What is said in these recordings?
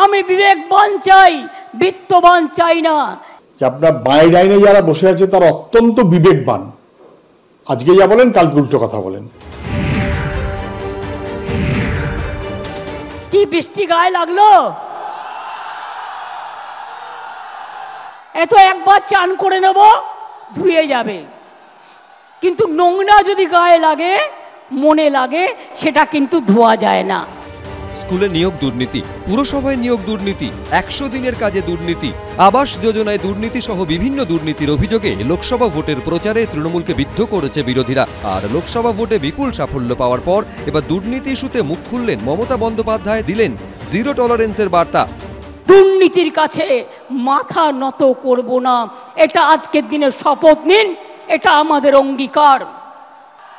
আমি বিবেকবান চাই, বিত্তবান চাই না। আপনার বাঁয়ে ডাইনে যারা বসে আছে তারা অত্যন্ত বিবেকবান, আজকে যা বলেন কালকে উল্টো কথা বলেন। কি বৃষ্টি গায়ে লাগলো, এত একবার চান করে নেব ধুয়ে যাবে, কিন্তু নোংরা যদি গায়ে লাগে, মনে লাগে, সেটা কিন্তু ধোয়া যায় না। স্কুলে নিয়োগ দুর্নীতি, পুরসভায় নিয়োগ দুর্নীতি, 100 দিনের কাজে দুর্নীতি, আবাস যোজনায় দুর্নীতি সহ বিভিন্ন দুর্নীতির অভিযোগে লোকসভা ভোটের প্রচারে তৃণমূলকে বিদ্ধ করেছে বিরোধীরা। আর লোকসভা ভোটে বিপুল সাফল্য পাওয়ার পর এবার দুর্নীতি ইস্যুতে মুখ খুললেন মমতা বন্দ্যোপাধ্যায়, দিলেন জিরো টলারেন্সের বার্তা। দুর্নীতির কাছে মাথা নত করব না, এটা আজকের দিনের শপথ নিন, এটা আমাদের অঙ্গীকার।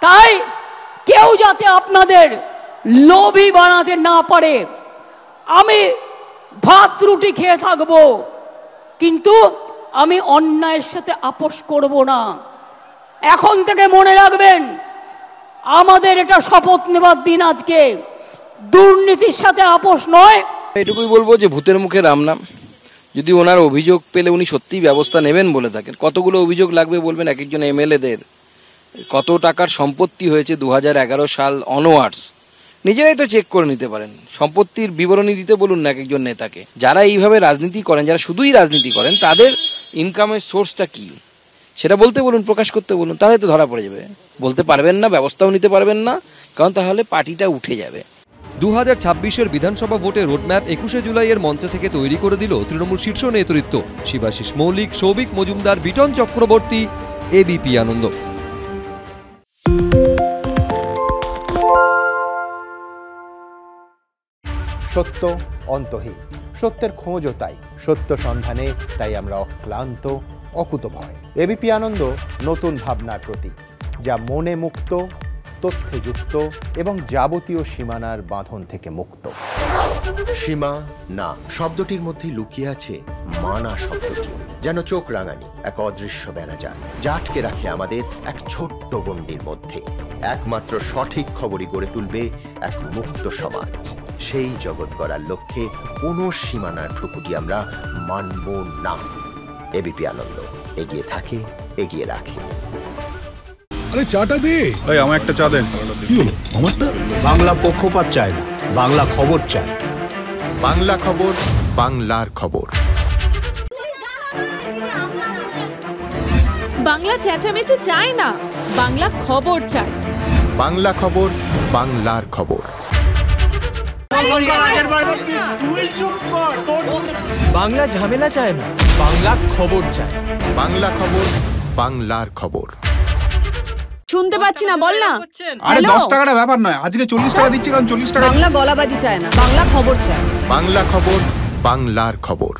তাই কেউ যাতে আপনাদের লোভী বানাতে না পারে। আমি ভাত রুটি খেয়ে থাকব, কিন্তু আমি অন্যায়ের সাথে আপোষ করব না। এখন থেকে মনে রাখবেন, আমাদের এটা শপথ নেবার দিন আজকে, দুর্নীতির সাথে আপোষ নয়। এটুকুই বলবো যে ভূতের মুখে রাম নাম। যদি ওনার অভিযোগ পেলে উনি সত্যিই ব্যবস্থা নেবেন বলে থাকেন, কতগুলো অভিযোগ লাগবে বলবেন এক একজন এমএলএদের, কত টাকার সম্পত্তি হয়েছে 2011 সাল অনওয়ার্ডস, নিজেরাই তো চেক করে নিতে পারেন। সম্পত্তির বিবরণী দিতে বলুন না এক একজন নেতাকে। যারা এইভাবে রাজনীতি করেন, যারা শুধুই রাজনীতি করেন, তাদের ইনকামের সোর্সটা কি সেটা বলতে বলুন, প্রকাশ করতে বলুন, তাহলে তো ধরা পড়ে যাবে। বলতে পারবেন না, ব্যবস্থাও নিতে পারবেন না, কারণ তাহলে পার্টিটা উঠে যাবে। 2026-এর বিধানসভা ভোটে রোডম্যাপ 21শে জুলাইয়ের মঞ্চ থেকে তৈরি করে দিল তৃণমূল শীর্ষ নেতৃত্ব। শিবাশিস মৌলিক, সৌভিক মজুমদার, বিটন চক্রবর্তী, এবিপি আনন্দ। সত্য অন্তহীন, সত্যের খোঁজও তাই, সত্য সন্ধানে তাই আমরা অক্লান্ত, অকুতভয়। এবিপি আনন্দ নতুন ভাবনার প্রতীক, যা মনে মুক্ত, তথ্যে যুক্ত এবং যাবতীয় সীমানার বাঁধন থেকে মুক্ত। সীমা না শব্দটির মধ্যে লুকিয়ে আছে মানা শব্দটি, যেন চোখ রাঙানি এক অদৃশ্য বেড়াজাল, যা আটকে রাখে আমাদের এক ছোট্ট গণ্ডির মধ্যে। একমাত্র সঠিক খবরই গড়ে তুলবে এক মুক্ত সমাজ। সেই জগৎ গড়ার লক্ষ্যে কোনো সীমানার ঠুকুটি আমরা মানব না। এবিপি আনন্দ এগিয়ে থাকে, এগিয়ে রাখে। আরে চাটা দে ভাই, আমার একটা চা দেন। কি হলো আমারটা? বাংলা পক্ষপাত চায় না, বাংলা খবর চায়। বাংলা খবর, বাংলার খবর। বাংলা চেঁচামেচি চায় না, বাংলা খবর চায়। বাংলা খবর, বাংলার খবর। বাংলা ঝামেলা চায় না, বাংলা খবর চায়। বাংলা খবর, বাংলার খবর। শুনতে পাচ্ছি না, বল না। আরে 10 টাকাটা ব্যাপার নয়, আজকে 40 টাকা দিচ্ছি, কারণ 40 টাকা। বাংলা গলাবাজি চায় না, বাংলা খবর চায়। বাংলা খবর, বাংলার খবর।